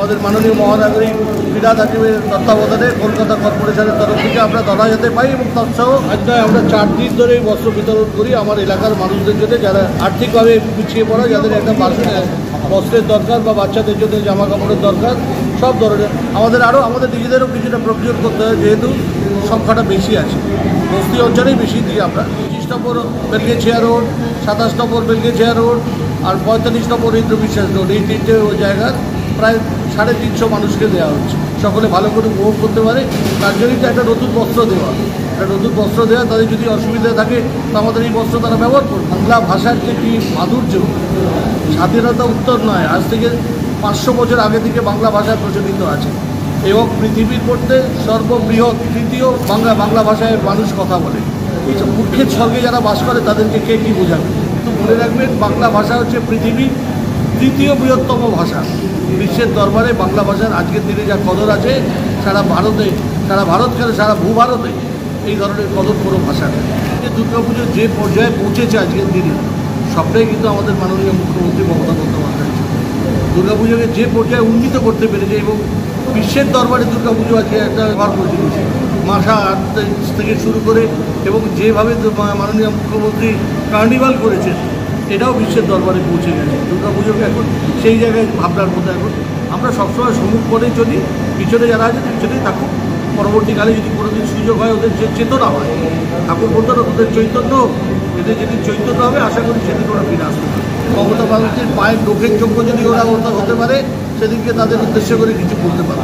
আমাদের মাননীয় মহানাগরিক ফিরহাদ হাকিমের তত্ত্বাবধানে কলকাতা কর্পোরেশনের তরফ থেকে আমরা দানা যাতে পাই এবং তাছাড়াও আমরা 4 দিন ধরে বস্ত্র বিতরণ করি আমার এলাকার মানুষদের জন্য যারা আর্থিকভাবে পিছিয়ে পড়া, যাদের একটা বস্ত্রের দরকার বা বাচ্চাদের জন্য জামা কাপড়ের দরকার, সব ধরনের আমাদের নিজেদেরও কিছুটা প্রক্রিয়া করতে হয়, যেহেতু সংখ্যাটা বেশি আছে, বস্তি অঞ্চলেই বেশি দিই আমরা। 25 নম্বর বেলগেছিয়া রোড, 27 নম্বর বেলগেছিয়া রোড আর 45 নম্বর ইন্দ্র বিশ্বাস রোড, এই 3টে জায়গার প্রায় 350 মানুষকে দেওয়া হচ্ছে। সকলে ভালো করে উপভোগ করতে পারে, তার জন্যই তো একটা নতুন বস্ত্র দেওয়া, তাদের যদি অসুবিধা থাকে তো আমাদের এই বস্ত্র তারা ব্যবহার করবে। বাংলা ভাষার যে কি মাধুর্য, স্বাধীনতা উত্তর নয়, আজ থেকে 500 বছর আগে থেকে বাংলা ভাষা প্রচলিত আছে এবং পৃথিবীর মধ্যে সর্ববৃহৎ তৃতীয় বাংলা ভাষায় মানুষ কথা বলে। এইসব মূর্খের স্বর্গে যারা বাস করে তাদেরকে কে কী বোঝাবে? কিন্তু মনে রাখবেন, বাংলা ভাষা হচ্ছে পৃথিবীর তৃতীয় বৃহত্তম ভাষা। বিশ্বের দরবারে বাংলা ভাষার আজকের দিনে যা কদর আছে, সারা ভারত কেন সারা ভূভারতে এই ধরনের কদর কোনো ভাষা নেই। দুর্গাপুজো যে পর্যায়ে পৌঁছেছে আজকের দিনে, সবটাই কিন্তু আমাদের মাননীয় মুখ্যমন্ত্রী মমতা বন্দ্যোপাধ্যায় দুর্গাপুজোকে যে পর্যায়ে উন্নীত করতে পেরেছে এবং বিশ্বের দরবারে দুর্গাপুজো আজকে একটা ব্যবহার করে দিয়েছে, মাথা থেকে শুরু করে এবং যেভাবে মাননীয় মুখ্যমন্ত্রী কার্নিভাল করেছেন, এটাও বিশ্বের দরবারে পৌঁছে গেছে। দুর্গাপুজোকে এখন সেই জায়গায় ভাবনার মধ্যে এখন আমরা সবসময় সম্মুখ করেই চলি, পিছনে যারা আছে পিছনেই থাকুক। পরবর্তীকালে যদি কোনোদিন সুযোগ হয়, ওদের যে চেতনা হয়, ঠাকুর বলতেন ওদের চৈতন্য, এদের যেদিন চৈতন্য হবে আশা করি সেদিন ওরা ফিরে আসতে পারে। মমতা ব্যানার্জির পায়ের নখের যোগ্য যদি ওরা হতে পারে, সেদিনকে তাদের উদ্দেশ্য করে কিছু বলতে পারে।